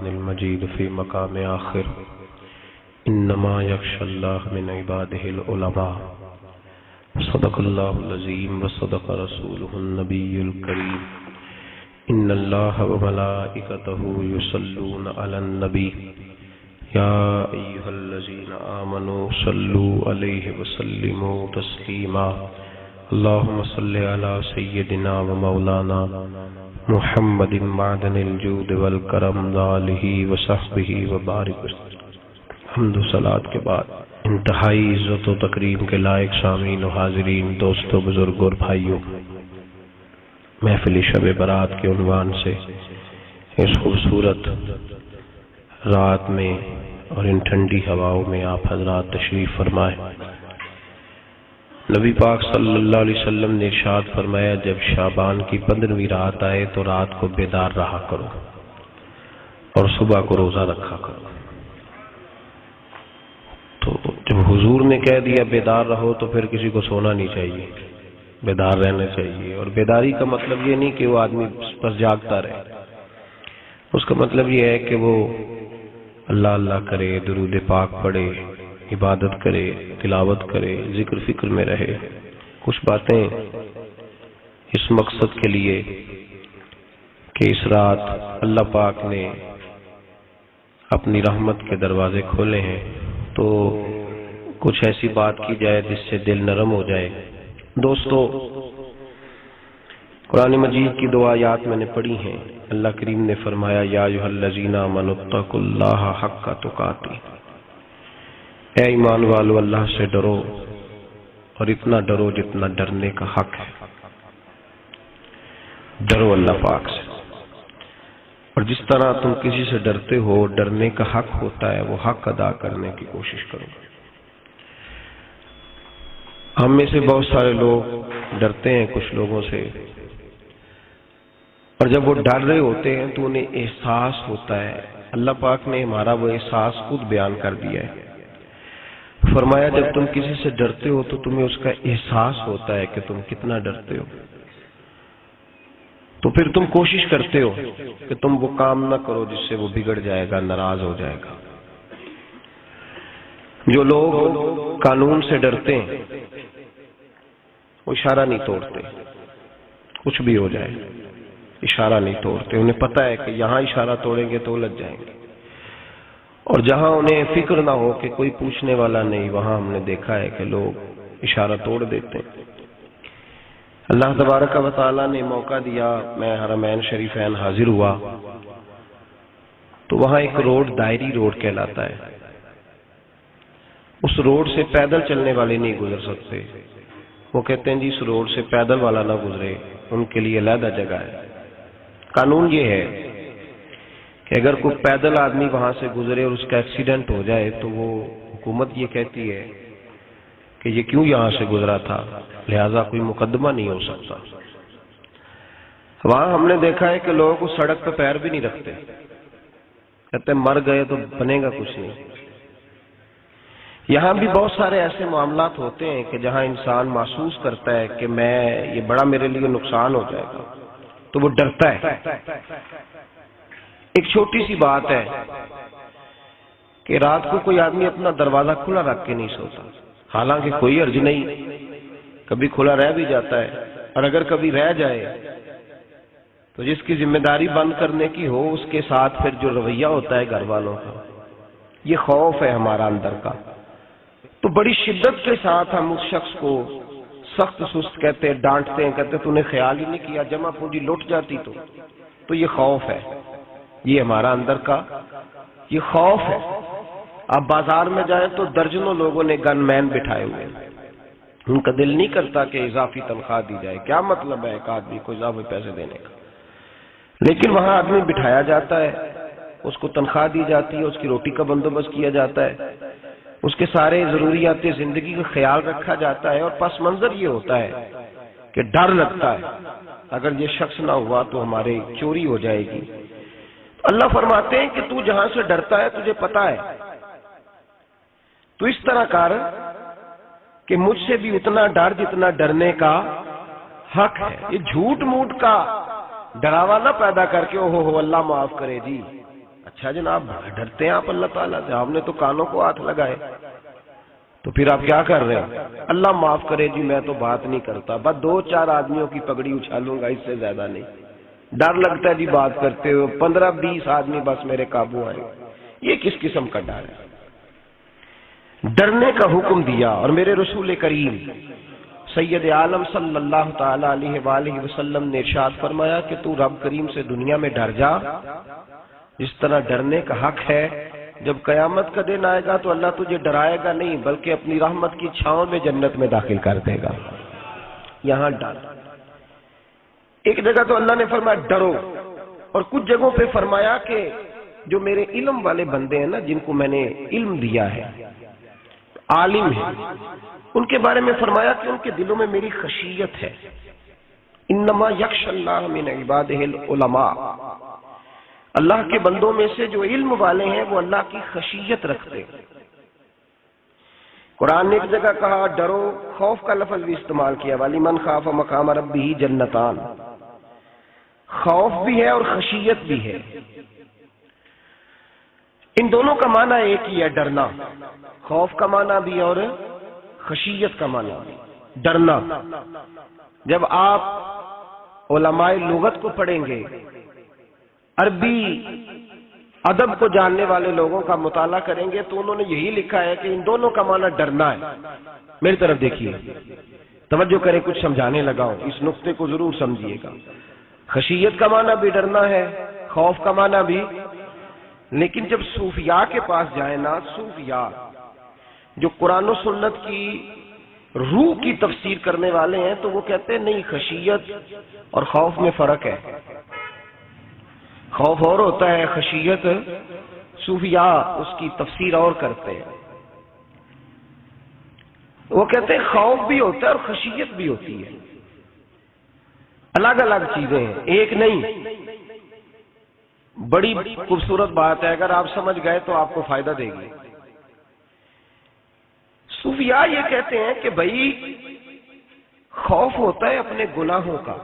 المجيد في مقام آخر إنما يخشى الله من عباده العلماء صدق الله العظيم وصدق رسوله النبي الكريم إن الله وملائكته يصلون على النبي يا أيها الذين آمنوا صلوا عليه وسلموا تسليما اللهم صل على سيدنا ومولانا محمد معدن الجود والکرم آلہ وصحبہ وبارک حمد و صلاۃ کے بعد انتہائی عزت و تکریم کے لائق سامعین و حاضرین، دوستوں، بزرگوں اور بھائیوں، محفل شب برات کے عنوان سے اس خوبصورت رات میں اور ان ٹھنڈی ہواؤں میں آپ حضرات تشریف فرمائے۔ نبی پاک صلی اللہ علیہ وسلم نے ارشاد فرمایا، جب شعبان کی 15ویں رات آئے تو رات کو بیدار رہا کرو اور صبح کو روزہ رکھا کرو۔ تو جب حضور نے کہہ دیا بیدار رہو تو پھر کسی کو سونا نہیں چاہیے، بیدار رہنا چاہیے۔ اور بیداری کا مطلب یہ نہیں کہ وہ آدمی بس جاگتا رہے، اس کا مطلب یہ ہے کہ وہ اللہ اللہ کرے، درود پاک پڑھے، عبادت کرے، تلاوت کرے، ذکر فکر میں رہے۔ کچھ باتیں اس مقصد کے لیے کہ اس رات اللہ پاک نے اپنی رحمت کے دروازے کھولے ہیں، تو کچھ ایسی بات کی جائے جس سے دل نرم ہو جائے۔ دوستو، قرآن مجید کی دو آیات میں نے پڑھی ہیں۔ اللہ کریم نے فرمایا، یا ایھا الذین آمنوا اتقوا اللہ حق تقاتہ، اے ایمان والو اللہ سے ڈرو اور اتنا ڈرو جتنا ڈرنے کا حق ہے۔ ڈرو اللہ پاک سے، اور جس طرح تم کسی سے ڈرتے ہو، ڈرنے کا حق ہوتا ہے، وہ حق ادا کرنے کی کوشش کرو۔ ہم میں سے بہت سارے لوگ ڈرتے ہیں کچھ لوگوں سے، اور جب وہ ڈر رہے ہوتے ہیں تو انہیں احساس ہوتا ہے۔ اللہ پاک نے ہمارا وہ احساس خود بیان کر دیا ہے۔ فرمایا، جب تم کسی سے ڈرتے ہو تو تمہیں اس کا احساس ہوتا ہے کہ تم کتنا ڈرتے ہو، تو پھر تم کوشش کرتے ہو کہ تم وہ کام نہ کرو جس سے وہ بگڑ جائے گا، ناراض ہو جائے گا۔ جو لوگ قانون سے ڈرتے ہیں وہ اشارہ نہیں توڑتے، کچھ بھی ہو جائے اشارہ نہیں توڑتے۔ انہیں پتہ ہے کہ یہاں اشارہ توڑیں گے تو الجھ جائیں گے، اور جہاں انہیں فکر نہ ہو کہ کوئی پوچھنے والا نہیں، وہاں ہم نے دیکھا ہے کہ لوگ اشارہ توڑ دیتے ہیں۔ اللہ تبارک و تعالیٰ نے موقع دیا، میں حرمین شریفین حاضر ہوا تو وہاں ایک روڈ دائری روڈ کہلاتا ہے۔ اس روڈ سے پیدل چلنے والے نہیں گزر سکتے۔ وہ کہتے ہیں جی اس روڈ سے پیدل والا نہ گزرے، ان کے لیے علیحدہ جگہ ہے۔ قانون یہ ہے کہ اگر کوئی پیدل آدمی وہاں سے گزرے اور اس کا ایکسیڈنٹ ہو جائے تو وہ حکومت یہ کہتی ہے کہ یہ کیوں یہاں سے گزرا تھا، لہذا کوئی مقدمہ نہیں ہو سکتا۔ وہاں ہم نے دیکھا ہے کہ لوگ اس سڑک پہ پیر بھی نہیں رکھتے، کہتے ہیں مر گئے تو بنے گا کچھ نہیں۔ یہاں بھی بہت سارے ایسے معاملات ہوتے ہیں کہ جہاں انسان محسوس کرتا ہے کہ یہ بڑا میرے لیے نقصان ہو جائے گا، تو وہ ڈرتا ہے۔ ایک چھوٹی سی بات ہے کہ رات کو کوئی آدمی اپنا دروازہ کھلا رکھ کے نہیں سوتا، حالانکہ کوئی حرج نہیں، کبھی کھلا رہ بھی جاتا ہے، اور اگر کبھی رہ جائے تو جس کی ذمہ داری بند کرنے کی ہو اس کے ساتھ پھر جو رویہ ہوتا ہے گھر والوں کا، یہ خوف ہے ہمارا اندر کا، تو بڑی شدت کے ساتھ ہم اس شخص کو سخت سست کہتے ہیں، ڈانٹتے ہیں، کہتے ہیں تو نے خیال ہی نہیں کیا، جمع پونجی لٹ جاتی تو یہ خوف ہے، یہ ہمارا اندر کا یہ خوف ہے۔ آپ بازار میں جائیں تو درجنوں لوگوں نے گن مین بٹھائے ہوئے ہیں، ان کا دل نہیں کرتا کہ اضافی تنخواہ دی جائے، کیا مطلب ہے ایک آدمی کو اضافی پیسے دینے کا، لیکن وہاں آدمی بٹھایا جاتا ہے، اس کو تنخواہ دی جاتی ہے، اس کی روٹی کا بندوبست کیا جاتا ہے، اس کے سارے ضروریات زندگی کا خیال رکھا جاتا ہے، اور پس منظر یہ ہوتا ہے کہ ڈر لگتا ہے اگر یہ شخص نہ ہوا تو ہمارے چوری ہو جائے گی۔ اللہ فرماتے ہیں کہ تو جہاں سے ڈرتا ہے تجھے پتا ہے، تو اس طرح کر کہ مجھ سے بھی اتنا ڈر جتنا ڈرنے کا حق ہے۔ یہ جھوٹ موٹ کا ڈراوا نہ پیدا کر کے اوہ اللہ معاف کرے جی، اچھا جناب بڑا ڈرتے ہیں آپ اللہ تعالیٰ سے، آپ نے تو کانوں کو ہاتھ لگائے، تو پھر آپ کیا کر رہے ہیں؟ اللہ معاف کرے جی میں تو بات نہیں کرتا، بس 2-4 آدمیوں کی پگڑی اچھالوں گا، اس سے زیادہ نہیں، ڈر لگتا ہے جی بات کرتے ہوئے، 15-20 آدمی بس میرے قابو آئے۔ یہ کس قسم کا ڈر ہے؟ ڈرنے کا حکم دیا، اور میرے رسول کریم سید عالم صلی اللہ تعالی علیہ وآلہ وسلم نے ارشاد فرمایا کہ تو رب کریم سے دنیا میں ڈر جا جس طرح ڈرنے کا حق ہے، جب قیامت کا دن آئے گا تو اللہ تجھے ڈرائے گا نہیں بلکہ اپنی رحمت کی چھاؤں میں جنت میں داخل کر دے گا۔ یہاں ڈر، ایک جگہ تو اللہ نے فرمایا ڈرو، اور کچھ جگہوں پہ فرمایا کہ جو میرے علم والے بندے ہیں نا، جن کو میں نے علم دیا ہے، عالم ہے، ان کے بارے میں فرمایا کہ ان کے دلوں میں میری خشیت ہے۔ انما یخشی اللہ من عبادہ العلماء، اللہ کے بندوں میں سے جو علم والے ہیں وہ اللہ کی خشیت رکھتے ہیں۔ قرآن نے ایک جگہ کہا ڈرو، خوف کا لفظ بھی استعمال کیا، وَلِمَنْ خَافَ مَقَامَ رَبِّهِ جَنَّتَانِ، خوف بھی ہے اور خشیت بھی ہے۔ ان دونوں کا معنی ایک ہی ہے، ڈرنا، خوف کا معنی بھی اور خشیت کا معنی بھی، ڈرنا۔ جب آپ علماء لغت کو پڑھیں گے، عربی ادب کو جاننے والے لوگوں کا مطالعہ کریں گے تو انہوں نے یہی لکھا ہے کہ ان دونوں کا معنی ڈرنا ہے۔ میری طرف دیکھیے، توجہ کریں، کچھ سمجھانے لگا ہوں، اس نقطے کو ضرور سمجھیے گا۔ خشیت کا معنی بھی ڈرنا ہے، خوف کا معنی بھی، لیکن جب صوفیاء کے پاس جائیں نا، صوفیاء جو قرآن و سنت کی روح کی تفسیر کرنے والے ہیں، تو وہ کہتے ہیں نہیں، خشیت اور خوف میں فرق ہے، خوف اور ہوتا ہے، خشیت صوفیاء اس کی تفسیر اور کرتے ہیں۔ وہ کہتے ہیں خوف بھی ہوتا ہے اور خشیت بھی ہوتی ہے، الگ الگ چیزیں ہیں، ایک نہیں۔ بڑی خوبصورت بات ہے، اگر آپ سمجھ گئے تو آپ کو فائدہ دے گی۔ صوفیاء یہ کہتے ہیں کہ بھائی خوف ہوتا ہے اپنے گناہوں کا،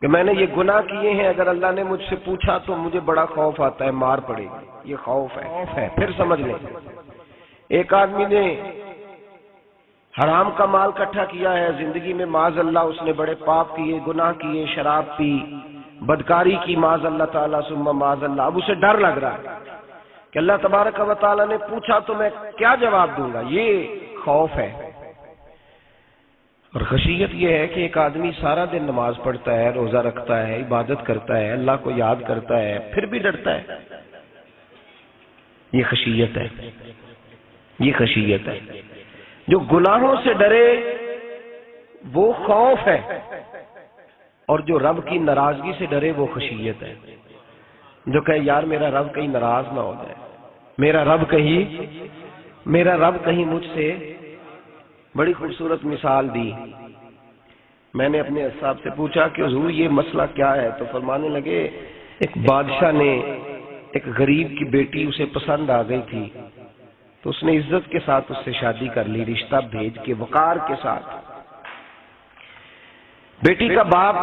کہ میں نے یہ گناہ کیے ہیں، اگر اللہ نے مجھ سے پوچھا تو مجھے بڑا خوف آتا ہے، مار پڑے گی، یہ خوف ہے۔ پھر سمجھ لیں، ایک آدمی نے حرام کا مال اکٹھا کیا ہے زندگی میں، معاذ اللہ اس نے بڑے پاپ کیے، گناہ کیے، شراب پی، بدکاری کی، معاذ اللہ تعالیٰ ثم معاذ اللہ۔ اب اسے ڈر لگ رہا ہے کہ اللہ تبارک و تعالیٰ نے پوچھا تو میں کیا جواب دوں گا، یہ خوف ہے۔ اور خشیت یہ ہے کہ ایک آدمی سارا دن نماز پڑھتا ہے، روزہ رکھتا ہے، عبادت کرتا ہے، اللہ کو یاد کرتا ہے، پھر بھی ڈرتا ہے، یہ خشیت ہے، یہ خشیت ہے۔ جو گناہوں سے ڈرے وہ خوف ہے، اور جو رب کی ناراضگی سے ڈرے وہ خشیت ہے۔ جو کہے یار میرا رب کہیں ناراض نہ ہو جائے، میرا رب کہیں مجھ سے، بڑی خوبصورت مثال دی۔ میں نے اپنے صاحب سے پوچھا کہ حضور یہ مسئلہ کیا ہے، تو فرمانے لگے ایک بادشاہ نے ایک غریب کی بیٹی اسے پسند آ گئی تھی، تو اس نے عزت کے ساتھ اس سے شادی کر لی، رشتہ بھیج کے وقار کے ساتھ۔ بیٹی کا باپ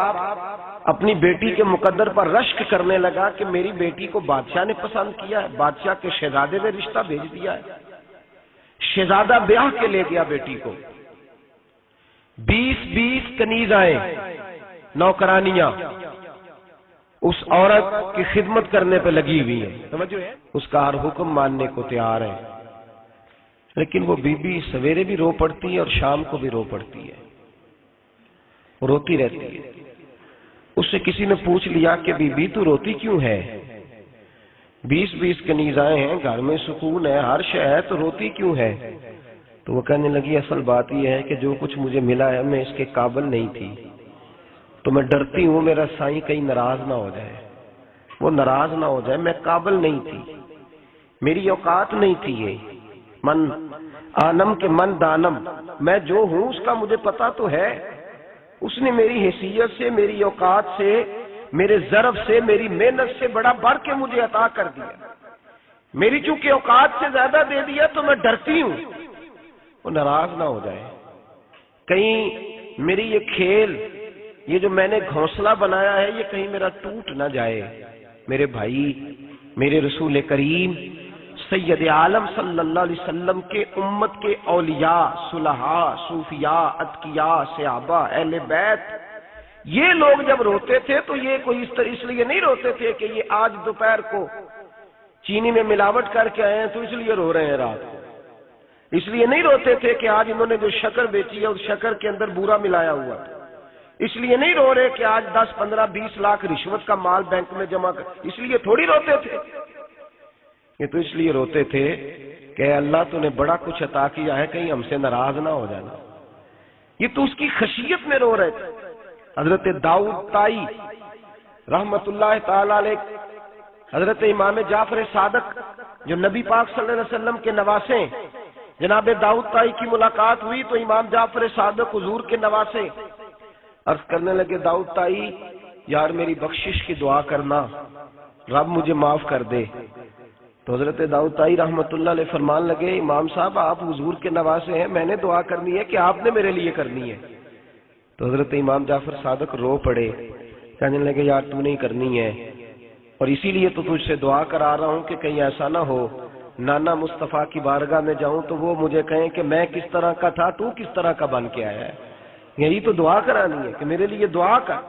اپنی بیٹی کے مقدر پر رشک کرنے لگا کہ میری بیٹی کو بادشاہ نے پسند کیا ہے، بادشاہ کے شہزادے نے رشتہ بھیج دیا ہے۔ شہزادہ بیاہ کے لے گیا بیٹی کو، 20 کنیز آئے، نوکرانیاں اس عورت کی خدمت کرنے پہ لگی ہوئی ہیں، سمجھو، اس کا ہر حکم ماننے کو تیار ہے، لیکن وہ بی بی سویرے بھی رو پڑتی ہے اور شام کو بھی رو پڑتی ہے، روتی رہتی ہے۔ اس سے کسی نے پوچھ لیا کہ بی بی تو روتی کیوں ہے، 20 کنیز آئے ہیں، گھر میں سکون ہے، ہر شے ہے، تو روتی کیوں ہے؟ تو وہ کہنے لگی اصل بات یہ ہے کہ جو کچھ مجھے ملا ہے میں اس کے قابل نہیں تھی، تو میں ڈرتی ہوں میرا سائیں کہیں ناراض نہ ہو جائے، وہ ناراض نہ ہو جائے، میں قابل نہیں تھی، میری اوقات نہیں تھی، یہ من آنم کے من دانم، میں جو ہوں اس کا مجھے پتا تو ہے، اس نے میری حیثیت سے، میری اوقات سے، میرے ظرف سے، میری محنت سے بڑا بڑھ کے مجھے عطا کر دیا، میری چونکہ اوقات سے زیادہ دے دیا تو میں ڈرتی ہوں وہ ناراض نہ ہو جائے، کہیں میری یہ کھیل، یہ جو میں نے گھونسلہ بنایا ہے، یہ کہیں میرا ٹوٹ نہ جائے۔ میرے بھائی، میرے رسول کریم سید عالم صلی اللہ علیہ وسلم کے امت کے اولیاء، صلحاء، صوفیاء، اتقیاء، صحابہ، اہل بیت، یہ لوگ جب روتے تھے تو یہ کوئی اس لیے نہیں روتے تھے کہ یہ آج دوپہر کو چینی میں ملاوٹ کر کے آئے ہیں تو اس لیے رو رہے ہیں رات کو، اس لیے نہیں روتے تھے کہ آج انہوں نے جو شکر بیچی ہے اس شکر کے اندر بورا ملایا ہوا تھا، اس لیے نہیں رو رہے کہ آج 10، 15، 20 لاکھ رشوت کا مال بینک میں جمع کر، اس لیے تھوڑی روتے تھے، یہ تو اس لیے روتے تھے کہ اللہ تو نے بڑا کچھ عطا کیا ہے، کہیں ہم سے ناراض نہ ہو جانا، یہ تو اس کی خشیت میں رو رہے تھے۔ حضرت داؤد طائی رحمت اللہ تعالی علیہ، حضرت امام جعفر صادق جو نبی پاک صلی اللہ علیہ وسلم کے نواسے، جناب داؤد طائی کی ملاقات ہوئی تو امام جعفر صادق حضور کے نواسے عرض کرنے لگے، داؤد طائی یار میری بخشش کی دعا کرنا، رب مجھے معاف کر دے۔ تو حضرت داؤد طائی رحمت اللہ علیہ فرمان لگے، امام صاحب آپ حضور کے نواسے ہیں، میں نے دعا کرنی ہے کہ آپ نے میرے لیے کرنی ہے؟ تو حضرت امام جعفر صادق رو پڑے، کہنے لگے یار تو نہیں کرنی ہے، اور اسی لیے تو تجھ سے دعا کرا رہا ہوں کہ کہیں ایسا نہ ہو نانا مصطفیٰ کی بارگاہ میں جاؤں تو وہ مجھے کہیں کہ میں کس طرح کا تھا تو کس طرح کا بن کے آیا ہے، یہی تو دعا کرانی ہے کہ میرے لیے دعا کر۔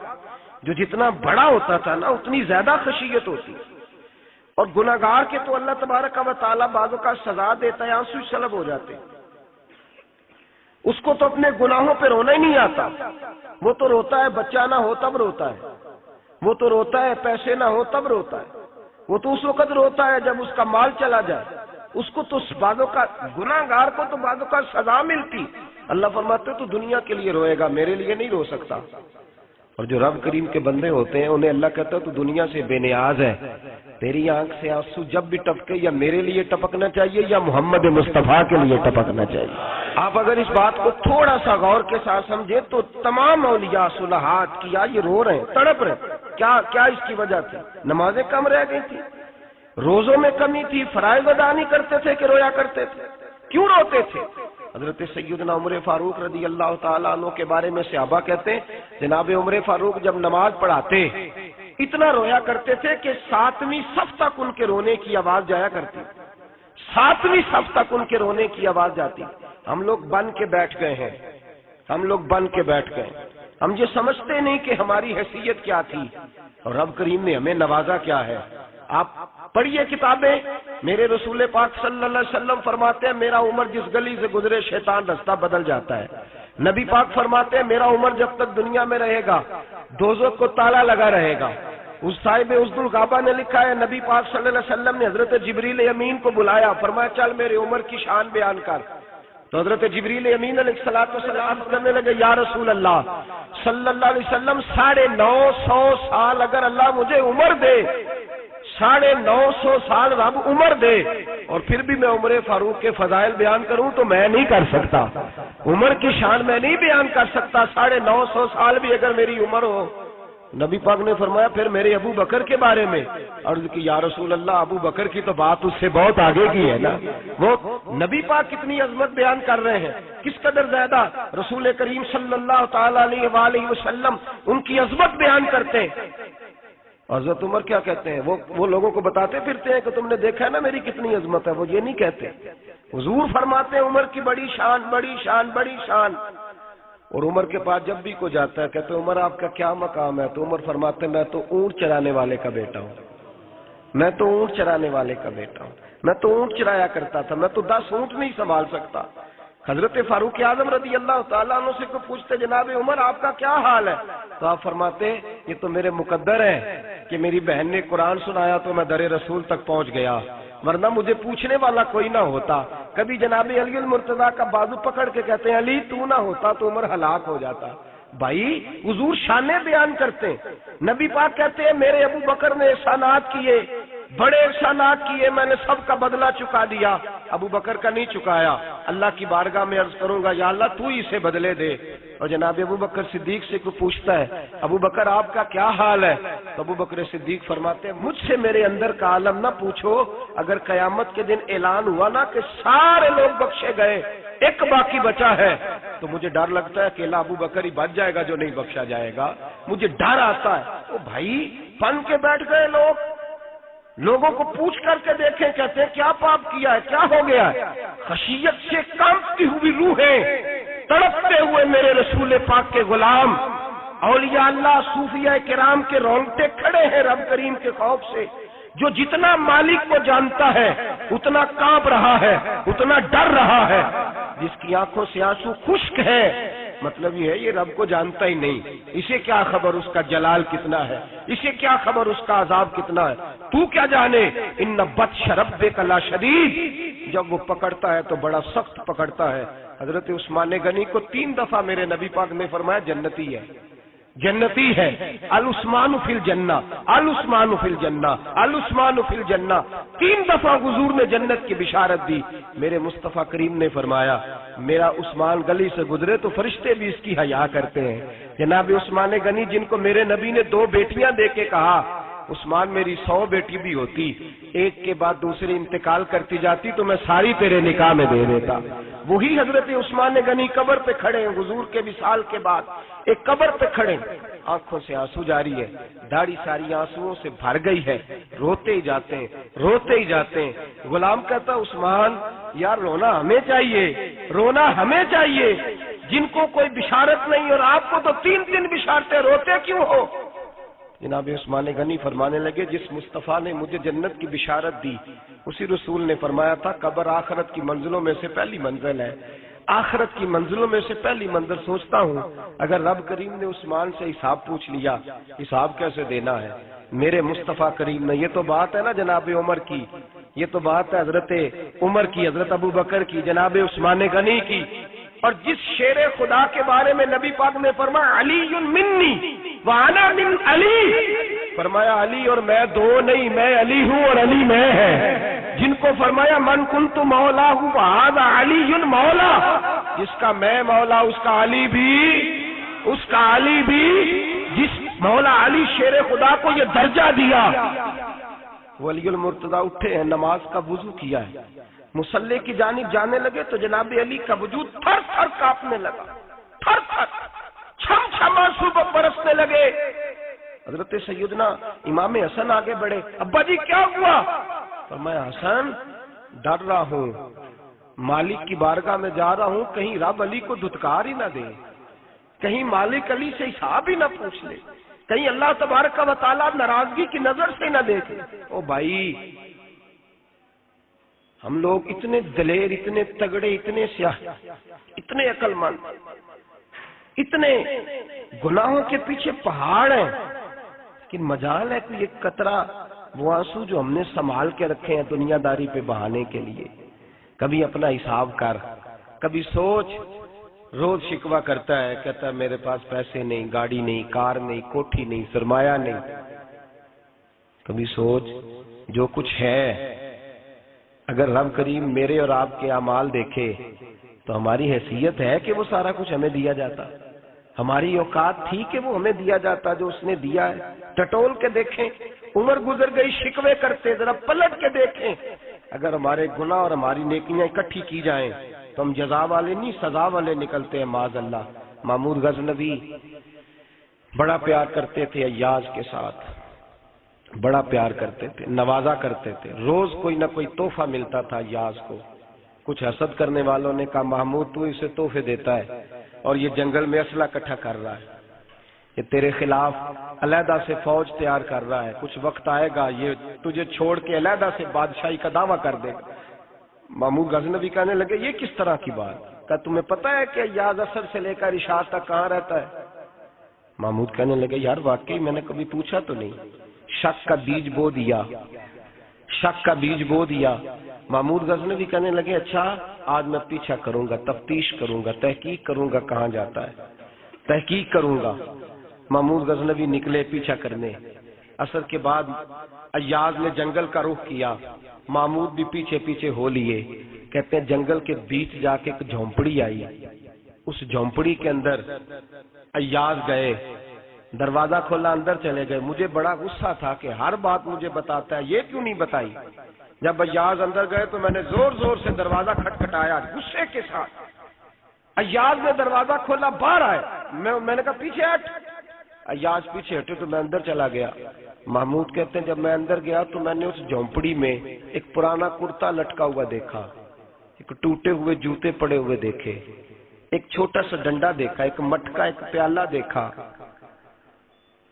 جو جتنا بڑا ہوتا تھا نا اتنی زیادہ خشیت ہوتی، اور گناہگار کے تو اللہ تبارک و تعالیٰ بعضوں کا سزا دیتا ہے، آنسو سلب ہو جاتے، اس کو تو اپنے گناہوں پہ رونا ہی نہیں آتا، وہ تو روتا ہے بچہ نہ ہو تب روتا ہے، وہ تو روتا ہے پیسے نہ ہو تب روتا ہے، وہ تو اس وقت روتا ہے جب اس کا مال چلا جائے، اس کو تو بعضوں کا گناہگار کو تو بعضوں کا سزا ملتی، اللہ فرماتے تو دنیا کے لیے روئے گا، میرے لیے نہیں رو سکتا۔ اور جو رب کریم کے بندے ہوتے ہیں انہیں اللہ کہتا ہے تو دنیا سے بے نیاز ہے، تیری آنکھ سے آنسو جب بھی ٹپکے یا میرے لیے ٹپکنا چاہیے یا محمد مصطفیٰ کے لیے ٹپکنا چاہیے۔ آپ اگر اس بات کو تھوڑا سا غور کے ساتھ سمجھے تو تمام اولیاء صلحات کیا یہ رو رہے ہیں، تڑپ رہے ہیں، کیا اس کی وجہ تھی؟ نمازیں کم رہ گئی تھی، روزوں میں کمی تھی، فرائض ادا نہیں کرتے تھے کہ رویا کرتے تھے؟ کیوں روتے تھے؟ حضرت سیدنا عمر فاروق رضی اللہ تعالیٰ عنہ کے بارے میں صحابہ کہتے ہیں جناب عمر فاروق جب نماز پڑھاتے اتنا رویا کرتے تھے کہ 7ویں صف تک ان کے رونے کی آواز جایا کرتی، 7ویں صف تک ان کے رونے کی آواز جاتی۔ ہم لوگ بن کے بیٹھ گئے ہیں، ہم لوگ بن کے بیٹھ گئے، ہم یہ سمجھتے نہیں کہ ہماری حیثیت کیا تھی اور رب کریم نے ہمیں نوازا کیا ہے۔ آپ پڑھیے کتابیں، میرے رسول پاک صلی اللہ علیہ وسلم فرماتے ہیں میرا عمر جس گلی سے گزرے شیطان رستہ بدل جاتا ہے۔ نبی پاک فرماتے ہیں میرا عمر جب تک دنیا میں رہے گا دوزخ کو تالا لگا رہے گا۔ اس صاحب عزد الغابہ نے لکھا ہے نبی پاک صلی اللہ علیہ وسلم نے حضرت جبریل امین کو بلایا، فرمایا چل میرے عمر کی شان بیان کر۔ تو حضرت جبریل امین علیہ الصلوۃ والسلام کرنے لگے یا رسول اللہ صلی اللہ علیہ وسلم 950 سال اگر اللہ مجھے عمر دے، 950 سال رب عمر دے اور پھر بھی میں عمر فاروق کے فضائل بیان کروں تو میں نہیں کر سکتا، عمر کی شان میں نہیں بیان کر سکتا، 950 سال بھی اگر میری عمر ہو۔ نبی پاک نے فرمایا پھر میرے ابو بکر کے بارے میں، عرض کی یا رسول اللہ ابو بکر کی تو بات اس سے بہت آگے کی ہے نا، وہ نبی پاک کتنی عظمت بیان کر رہے ہیں، کس قدر زیادہ رسول کریم صلی اللہ تعالی علیہ وآلہ وسلم ان کی عظمت بیان کرتے ہیں۔ حضرت عمر کیا کہتے ہیں، وہ لوگوں کو بتاتے پھرتے ہیں کہ تم نے دیکھا ہے نا میری کتنی عظمت ہے، وہ یہ نہیں کہتے، حضور فرماتے ہیں عمر کی بڑی شان بڑی شان بڑی شان۔ اور عمر کے پاس جب بھی کوئی جاتا ہے کہتے عمر آپ کا کیا مقام ہے، تو عمر فرماتے ہیں میں تو اونٹ چرانے والے کا بیٹا ہوں، میں تو اونٹ چرانے والے کا بیٹا ہوں، میں تو اونٹ چرایا کرتا تھا، میں تو 10 اونٹ نہیں سنبھال سکتا۔ حضرت فاروق اعظم رضی اللہ تعالیٰ عنہ سے کوئی پوچھتے جناب عمر آپ کا کیا حال ہے، تو آپ فرماتے یہ تو میرے مقدر ہے کہ میری بہن نے قرآن سنایا تو میں در رسول تک پہنچ گیا، ورنہ مجھے پوچھنے والا کوئی نہ ہوتا۔ کبھی جناب علی المرتضیٰ کا بازو پکڑ کے کہتے ہیں علی تو نہ ہوتا تو عمر ہلاک ہو جاتا۔ بھائی حضور شانیں بیان کرتے ہیں، نبی پاک کہتے ہیں میرے ابو بکر نے احسانات کیے، بڑے احسانات کیے، میں نے سب کا بدلہ چکا دیا، ابو بکر کا نہیں چکایا، اللہ کی بارگاہ میں عرض کروں گا یا اللہ تو ہی اسے بدلے دے۔ اور جناب ابو بکر صدیق سے کوئی پوچھتا ہے ابو بکر آپ کا کیا حال ہے، تو ابو بکر صدیق فرماتے ہیں مجھ سے میرے اندر کا عالم نہ پوچھو، اگر قیامت کے دن اعلان ہوا نا کہ سارے لوگ بخشے گئے ایک باقی بچا ہے تو مجھے ڈر لگتا ہے کہ اکیلا ابو بکر ہی بچ جائے گا جو نہیں بخشا جائے گا، مجھے ڈر آتا ہے۔ تو بھائی بن کے بیٹھ گئے لوگ، لوگوں کو پوچھ کر کے دیکھیں، کہتے ہیں کیا پاپ کیا ہے، کیا ہو گیا ہے؟ خشیت سے کانپتی ہوئی روحیں، تڑپتے ہوئے میرے رسول پاک کے غلام، اولیاء اللہ صوفیاء کرام کے رونگٹے کھڑے ہیں رب کریم کے خوف سے۔ جو جتنا مالک کو جانتا ہے اتنا کانپ رہا ہے، اتنا ڈر رہا ہے۔ جس کی آنکھوں سے آنسو خشک ہے، مطلب یہ ہے یہ رب کو جانتا ہی نہیں، اسے کیا خبر اس کا جلال کتنا ہے، اسے کیا خبر اس کا عذاب کتنا ہے، تو کیا جانے۔ ان بطش ربک لشدید، جب وہ پکڑتا ہے تو بڑا سخت پکڑتا ہے۔ حضرت عثمان غنی کو 3 دفعہ میرے نبی پاک نے فرمایا جنتی ہے، جنتی ہے۔ العثمان فی الجنہ، العثمان فی الجنہ، العثمان فی الجنہ، 3 دفعہ حضور نے جنت کی بشارت دی۔ میرے مصطفیٰ کریم نے فرمایا میرا عثمان گلی سے گزرے تو فرشتے بھی اس کی حیا کرتے ہیں۔ جناب عثمان غنی جن کو میرے نبی نے 2 بیٹیاں دے کے کہا عثمان میری 100 بیٹی بھی ہوتی، ایک کے بعد دوسری انتقال کرتی جاتی تو میں ساری تیرے نکاح میں دے دیتا، وہی حضرت عثمان غنی قبر پہ کھڑے ہیں حضور کے وصال کے بعد، ایک قبر پہ کھڑے، آنکھوں سے آنسو جاری ہے، داڑھی ساری آنسوؤں سے بھر گئی ہے، روتے ہی جاتے ہیں، روتے ہی جاتے ہیں۔ غلام کہتا عثمان یار رونا ہمیں چاہیے، رونا ہمیں چاہیے، جن کو کوئی بشارت نہیں اور آپ کو تو 3 بشارتیں، روتے کیوں ہو؟ جناب عثمان غنی فرمانے لگے جس مصطفیٰ نے مجھے جنت کی بشارت دی اسی رسول نے فرمایا تھا قبر آخرت کی منزلوں میں سے پہلی منزل ہے، آخرت کی منزلوں میں سے پہلی منزل۔ سوچتا ہوں اگر رب کریم نے عثمان سے حساب پوچھ لیا حساب کیسے دینا ہے؟ میرے مصطفیٰ کریم نے، یہ تو بات ہے نا جناب عمر کی، یہ تو بات ہے حضرت عمر کی، حضرت ابو بکر کی، جناب عثمان غنی کی۔ اور جس شیر خدا کے بارے میں نبی پاک نے فرمایا علی منی وانا من علی، فرمایا علی اور میں 2 نہیں، میں علی ہوں اور علی میں ہے۔ جن کو فرمایا من کنت مولا ہوں وہذا علی مولا، جس کا میں مولا اس کا علی بھی، اس کا علی بھی، جس مولا علی شیر خدا کو یہ درجہ دیا۔ ولی المرتضی اٹھے ہیں، نماز کا وضو کیا ہے، مصلی کی جانب جانے لگے تو جناب علی کا وجود تھر تھر کانپنے لگا، تھر تھر، چھم چھم آنسو برسنے لگے۔ حضرت سیدنا امام حسن آگے بڑھے، ابا جی کیا ہوا؟ فرمایا حسن ڈر رہا ہوں، مالک کی بارگاہ میں جا رہا ہوں، کہیں رب علی کو دھتکار ہی نہ دے، کہیں مالک علی سے حساب ہی نہ پوچھ لے، کہیں اللہ تبارک و تعالیٰ ناراضگی کی نظر سے نہ دیکھے۔ او بھائی ہم لوگ اتنے دلیر، اتنے تگڑے، اتنے سیاہ، اتنے عقل مند، اتنے گناہوں کے پیچھے پہاڑ ہیں، لیکن مجال ہے کوئی ایک قطرہ وہ آنسو جو ہم نے سنبھال کے رکھے ہیں دنیا داری پہ بہانے کے لیے۔ کبھی اپنا حساب کر، کبھی سوچ، روز شکوہ کرتا ہے، کہتا ہے میرے پاس پیسے نہیں، گاڑی نہیں، کار نہیں، کوٹھی نہیں، سرمایہ نہیں۔ کبھی سوچ جو کچھ ہے اگر رب کریم میرے اور آپ کے اعمال دیکھے تو ہماری حیثیت ہے کہ وہ سارا کچھ ہمیں دیا جاتا، ہماری اوقات تھی کہ وہ ہمیں دیا جاتا جو اس نے دیا ہے۔ ٹٹول کے دیکھیں، عمر گزر گئی شکوے کرتے، ذرا پلٹ کے دیکھیں، اگر ہمارے گناہ اور ہماری نیکیاں اکٹھی کی جائیں تو ہم جزا والے نہیں سزا والے نکلتے ہیں معاذ اللہ۔ محمود غزنوی بڑا پیار کرتے تھے ایاز کے ساتھ، بڑا پیار کرتے تھے، نوازا کرتے تھے، روز کوئی نہ کوئی تحفہ ملتا تھا ایاز کو۔ کچھ حسد کرنے والوں نے کہا محمود تو اسے تحفے دیتا ہے اور یہ جنگل میں اسلحہ اکٹھا کر رہا ہے، یہ تیرے خلاف علیحدہ سے فوج تیار کر رہا ہے، کچھ وقت آئے گا یہ تجھے چھوڑ کے علیحدہ سے بادشاہی کا دعویٰ کر دے گا۔ محمود غزنوی کہنے لگے یہ کس طرح کی بات؟ کہا تمہیں پتہ ہے کہ ایاز عصر سے لے کر عشاء تک کہاں رہتا ہے؟ محمود کہنے لگے یار واقعی میں نے کبھی پوچھا تو نہیں، شک کا بیج بو دیا، شک کا بیج بو دیا۔ محمود غزنوی کہنے لگے اچھا آج میں پیچھا کروں گا، تفتیش کروں گا، تحقیق کروں گا کہاں جاتا ہے، تحقیق کروں گا۔ محمود غزنوی نکلے پیچھا کرنے۔ عصر کے بعد ایاز نے جنگل کا رخ کیا، محمود بھی پیچھے پیچھے ہو لیے۔ کہتے ہیں جنگل کے بیچ جا کے ایک جھونپڑی آئی، اس جھونپڑی کے اندر ایاز گئے، دروازہ کھولا، اندر چلے گئے۔ مجھے بڑا غصہ تھا کہ ہر بات مجھے بتاتا ہے، یہ کیوں نہیں بتائی؟ جب ایاز اندر گئے تو میں نے زور زور سے دروازہ کھٹکھٹایا غصے کے ساتھ۔ ایاز نے دروازہ کھولا، باہر آئے، میں نے کہا پیچھے ہٹ۔ ایاز پیچھے ہٹے تو میں اندر چلا گیا۔ محمود کہتے ہیں جب میں اندر گیا تو میں نے اس جھونپڑی میں ایک پرانا کرتا لٹکا ہوا دیکھا، ایک ٹوٹے ہوئے جوتے پڑے ہوئے دیکھے، ایک چھوٹا سا ڈنڈا دیکھا، ایک مٹکا، ایک پیالہ دیکھا۔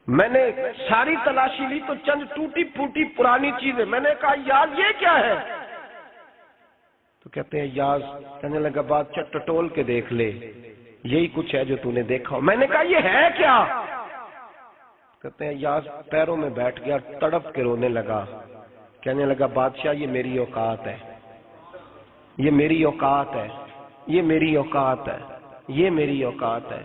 میں نے ساری تلاشی لی تو چند ٹوٹی پھوٹی پرانی چیزیں، میں نے کہا یاز یہ کیا ہے؟ تو کہتے ہیں یاز، کہنے لگا بادشاہ ٹٹول کے دیکھ لے، یہی کچھ ہے جو تو نے دیکھا ہو۔ میں نے کہا یہ ہے کیا؟ کہتے ہیں یاز پیروں میں بیٹھ گیا، تڑپ کے رونے لگا، کہنے لگا بادشاہ یہ میری اوقات ہے، یہ میری اوقات ہے، یہ میری اوقات ہے، یہ میری اوقات ہے۔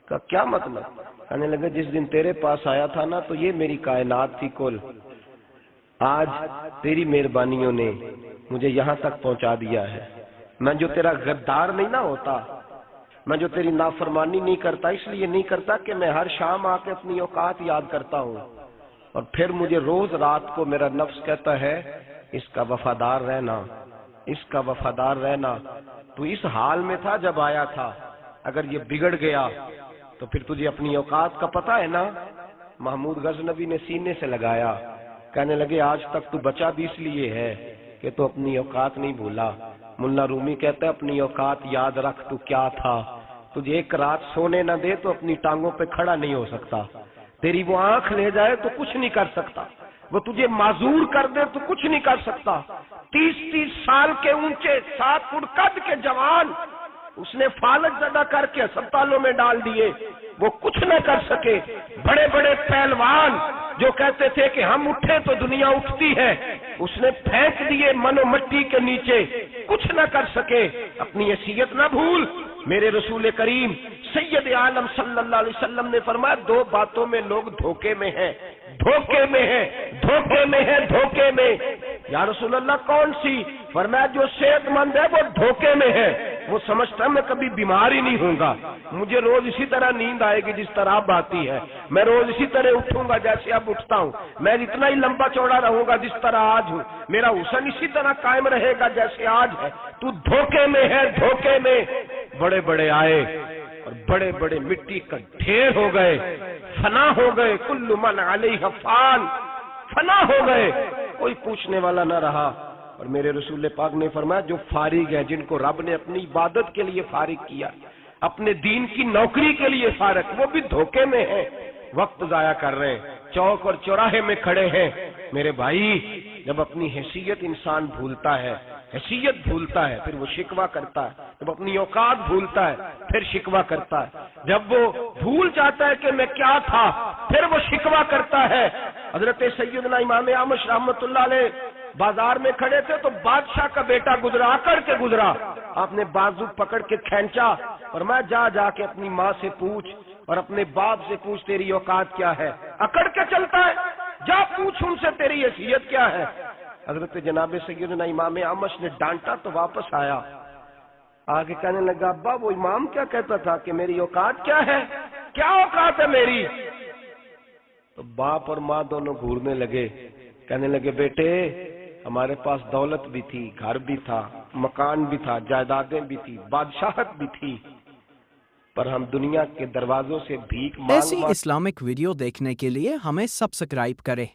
کہا کیا مطلب؟ کہنے لگا جس دن تیرے پاس آیا تھا نا تو یہ میری کائنات تھی کل، آج تیری مہربانیوں نے مجھے یہاں تک پہنچا دیا ہے۔ میں جو تیرا غدار نہیں نہ ہوتا، میں جو تیری نافرمانی نہیں کرتا، اس لیے نہیں کرتا کہ میں ہر شام آ کے اپنی اوقات یاد کرتا ہوں، اور پھر مجھے روز رات کو میرا نفس کہتا ہے اس کا وفادار رہنا، اس کا وفادار رہنا۔ تو اس حال میں تھا جب آیا تھا، اگر یہ بگڑ گیا تو پھر تجھے اپنی اوقات کا پتہ ہے نا؟ محمود غزنوی نے سینے سے لگایا، کہنے لگے آج تک تو بچا بھی اس لیے ہے کہ تو اپنی اوقات نہیں بھولا۔ ملا رومی کہتا ہے اپنی اوقات یاد رکھ، تو کیا تھا؟ تجھے ایک رات سونے نہ دے تو اپنی ٹانگوں پہ کھڑا نہیں ہو سکتا، تیری وہ آنکھ لے جائے تو کچھ نہیں کر سکتا، وہ تجھے معذور کر دے تو کچھ نہیں کر سکتا۔ 30 سال کے اونچے 7 فٹ قد کے جوان اس نے فالج زدہ کر کے ہسپتالوں میں ڈال دیے، وہ کچھ نہ کر سکے۔ بڑے بڑے پہلوان جو کہتے تھے کہ ہم اٹھے تو دنیا اٹھتی ہے، اس نے پھینک دیے منو مٹی کے نیچے، کچھ نہ کر سکے۔ اپنی حیثیت نہ بھول۔ میرے رسول کریم سید عالم صلی اللہ علیہ وسلم نے فرمایا 2 باتوں میں لوگ دھوکے میں ہیں، دھوکے میں ہیں، دھوکے میں ہیں، دھوکے میں۔ یا رسول اللہ کون سی؟ فرمایا جو صحت مند ہے وہ دھوکے میں ہے، وہ سمجھتا ہے میں کبھی بیمار ہی نہیں ہوں گا، مجھے روز اسی طرح نیند آئے گی جس طرح اب آتی ہے، میں روز اسی طرح اٹھوں گا جیسے اب اٹھتا ہوں، میں اتنا ہی لمبا چوڑا رہوں گا جس طرح آج ہوں، میرا حسن اسی طرح قائم رہے گا جیسے آج ہے۔ تو دھوکے میں ہے، دھوکے میں۔ بڑے بڑے آئے اور بڑے بڑے مٹی کا ڈھیر ہو گئے، فنا ہو گئے، کل من علیہ فان، فنا ہو گئے، کوئی پوچھنے والا نہ رہا۔ اور میرے رسول پاک نے فرمایا جو فارغ ہیں، جن کو رب نے اپنی عبادت کے لیے فارغ کیا، اپنے دین کی نوکری کے لیے فارغ، وہ بھی دھوکے میں ہیں، وقت ضائع کر رہے ہیں، چوک اور چوراہے میں کھڑے ہیں۔ میرے بھائی جب اپنی حیثیت انسان بھولتا ہے، حیثیت بھولتا ہے پھر وہ شکوہ کرتا ہے، جب اپنی اوقات بھولتا ہے پھر شکوہ کرتا ہے، جب وہ بھول جاتا ہے کہ میں کیا تھا پھر وہ شکوہ کرتا ہے۔ حضرت سیدنا امام اعمش رحمۃ اللہ علیہ بازار میں کھڑے تھے تو بادشاہ کا بیٹا گزرا، اکڑ کے گزرا، آپ نے بازو پکڑ کے کھینچا اور میں جا کے اپنی ماں سے پوچھ اور اپنے باپ سے پوچھ تیری اوقات کیا ہے، اکڑ کے چلتا ہے، جا پوچھ ان سے تیری حیثیت کیا ہے۔ حضرت جناب سیدنا امام اعمش نے ڈانٹا تو واپس آیا، آگے کہنے لگا ابا وہ امام کیا کہتا تھا کہ میری اوقات کیا ہے، کیا اوقات ہے میری؟ تو باپ اور ماں دونوں گھورنے لگے، کہنے لگے بیٹے ہمارے پاس دولت بھی تھی، گھر بھی تھا، مکان بھی تھا، جائیدادیں بھی تھی، بادشاہت بھی تھی، پر ہم دنیا کے دروازوں سے بھیک مانگ ایسی اسلامک ویڈیو دیکھنے کے لیے ہمیں سبسکرائب کریں۔